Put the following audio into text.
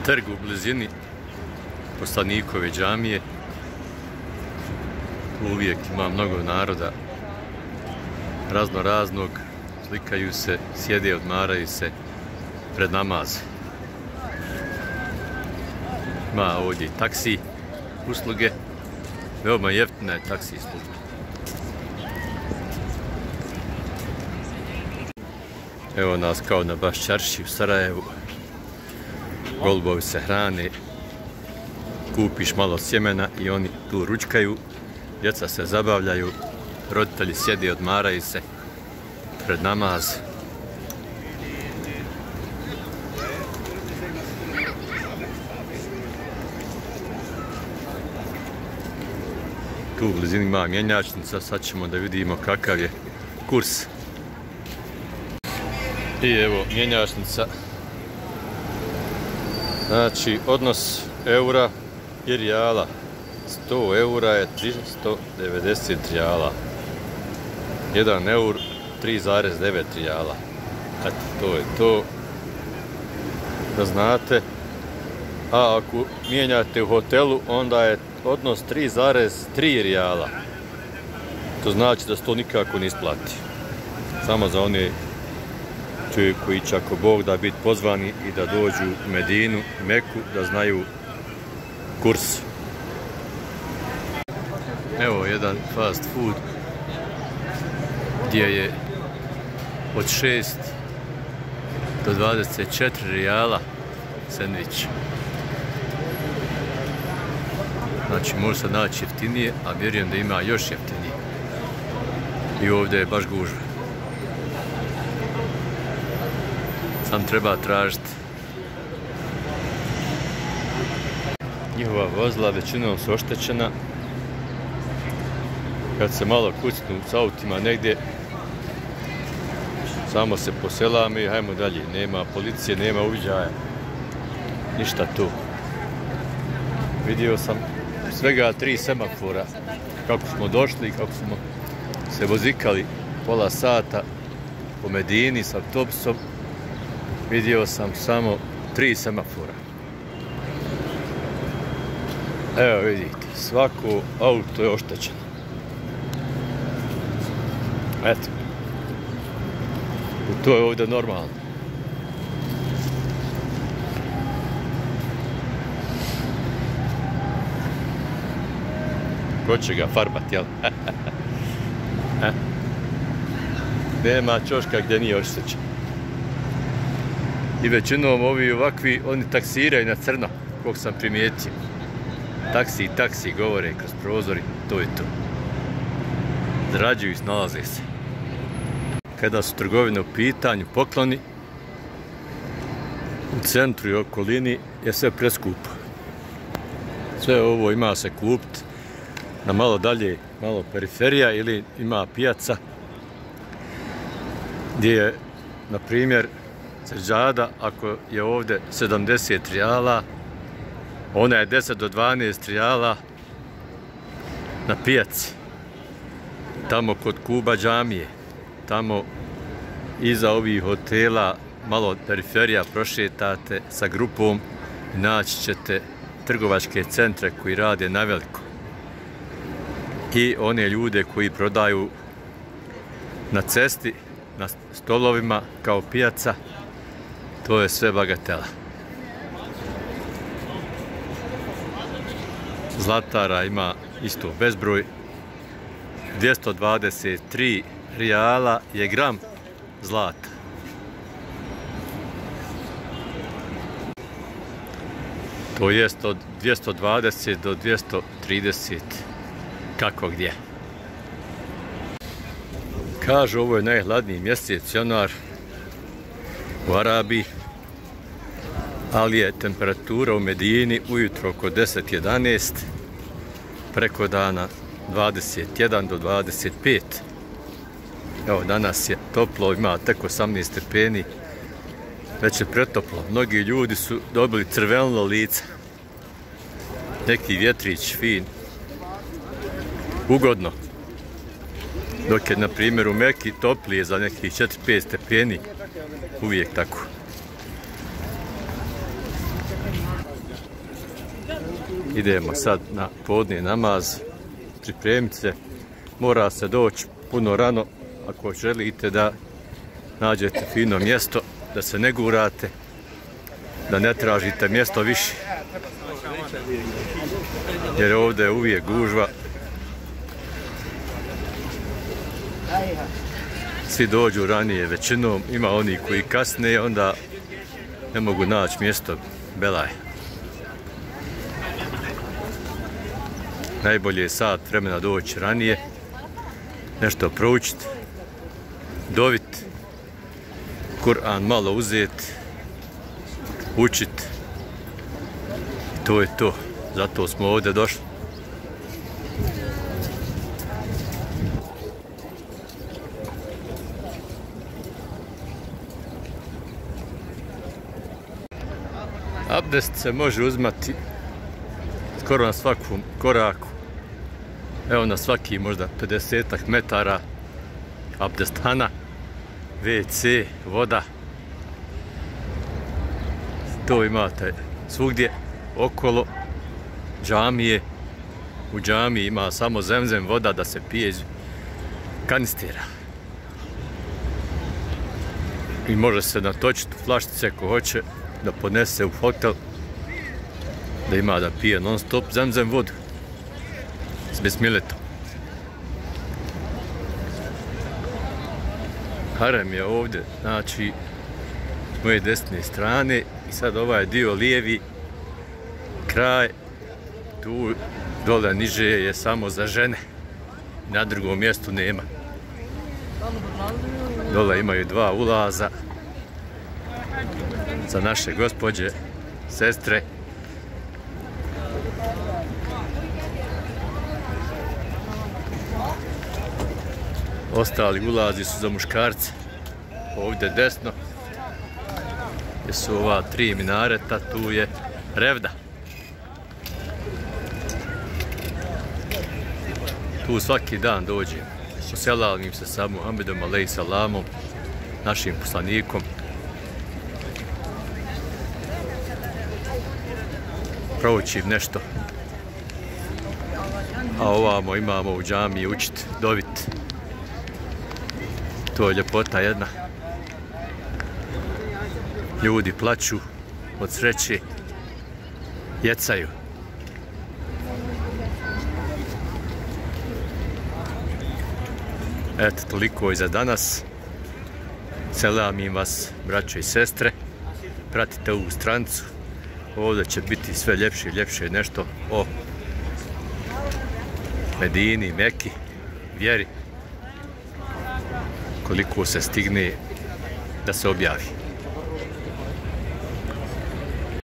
trg u blizini poslanikove džamije. Uvijek ima mnogo naroda, raznog, slikaju se, sjede, odmaraju se pred namaz. Ima ovdje taksi usluge, veoma jeftina je taksi služba. Evo nas kao na Baščarši u Sarajevu. Golubovi se hrane, kupiš malo sjemena i oni tu ručkaju, djeca se zabavljaju, roditelji sjede, odmaraju se pred namaz. Tu u blizini ima mjenjačnica, sad ćemo da vidimo kakav je kurs. I evo mjenjačnica. Znači, odnos eura i rijala. 100 eura je 390 rijala. 1 eur 3,9 rijala. Eto, to je to. Da znate. A ako mijenjate u hotelu, onda je odnos 3,3 rijala. To znači da se to nikako ne isplati. Samo za one koji će, ako Bog da, biti pozvani i da dođu u Medinu, Meku, da znaju kurs. Evo jedan fast food gdje je od 6 do 24 rijala sendvič. Znači može se naći jeftinije, a vjerujem da ima još jeftinije. I ovdje je baš gužva. Sam treba tražiti. Njihova vozila većinom su oštećena. Kad se malo kucnu s autima negdje, samo se poselame i hajmo dalje. Nema policije, nema uviđaja. Ništa tu. Vidio sam svega 3 semafora. Kako smo došli, kako smo se vozikali pola sata po Medini s autobusom. Vidio sam samo 3 semafora. Evo vidite, svako auto je oštećeno. Eto. I to je ovdje normalno. Ko će ga farbat, jel? Nema čoška gdje nije oštećen. I većinom ovi ovakvi, oni taksiraju na crno, kog sam primijetio. Taksi, govore kroz prozori, to je to. Zarađuju i snalaze se. Kada su trgovine u pitanju, pokloni, u centru i okolini je sve preskupo. Sve ovo ima se kupiti na malo dalje, malo periferija, ili ima pijaca gdje je, na primjer, seđada, ako je ovdje 70 rijala, ona je 10 do 12 rijala na pijaci. Tamo kod Kuba džamije, tamo iza ovih hotela, malo periferija prošetate sa grupom i naći ćete trgovačke centre koji rade na veliko. I one ljude koji prodaju na cesti, na stolovima kao pijaca. To je sve bagatela. Zlatara ima isto bezbroj. 223 rijala je gram zlata. To jest od 220 do 230. Kako gdje. Kažu, ovo je najhladniji mjesec, januar u Arabiji, ali je temperatura u Medini ujutro oko 10-11, preko dana 21 do 25. Evo, danas je toplo, ima tek 18 stepeni, već je pretoplo. Mnogi ljudi su dobili crveno lice, neki vjetrić fin, ugodno. Dok je, na primjer, u Meki toplije za nekih 4-5 stepeni, uvijek tako. Idemo sad na podni namaz, pripremiti se. Mora se doći puno rano ako želite da nađete fino mjesto, da se ne gurate, da ne tražite mjesto više. Jer ovdje je uvijek gužva. Svi dođu ranije većinom, ima oni koji kasne, onda ne mogu naći mjesto, belaj. Najbolje je sat vremena doći ranije, nešto proučiti, doviti, Kur'an malo uzeti, učiti. To je to, zato smo ovdje došli. Abdest se može uzmati skoro na svakom koraku. Evo na svaki možda 50 metara abdesthana, WC, voda. To imate svugdje okolo džamije. U džamiji ima samo zemzem voda da se pije iz kanistera. I može se natočiti u flaštice ko hoće da podnese u hotel, da ima da pije non stop zemzem vodu s bismiletom. Harem je ovdje, znači s moje desne strane, i sad ovaj dio lijevi kraj, tu dole niže je samo za žene, na drugom mjestu nema. Dole imaju dva ulaza za naše gospođe, sestre. Ostali ulazi su za muškarce. Ovdje desno, gdje su ova 3 minareta, tu je revda. Tu svaki dan dođem. Poselavim se sa Muhammedom alejhi salamom, našim poslanikom. Proučim nešto. A ovamo imamo u džamiji učiti, doviti. To je ljepota jedna. Ljudi plaču od sreće, jecaju. Eto, toliko i za danas. Selamim vas, braćo i sestre. Pratite ovu stranicu. Ovdje će biti sve ljepše i ljepše nešto o Medini, Meki, vjeri. Koliko se stigne da se objavi.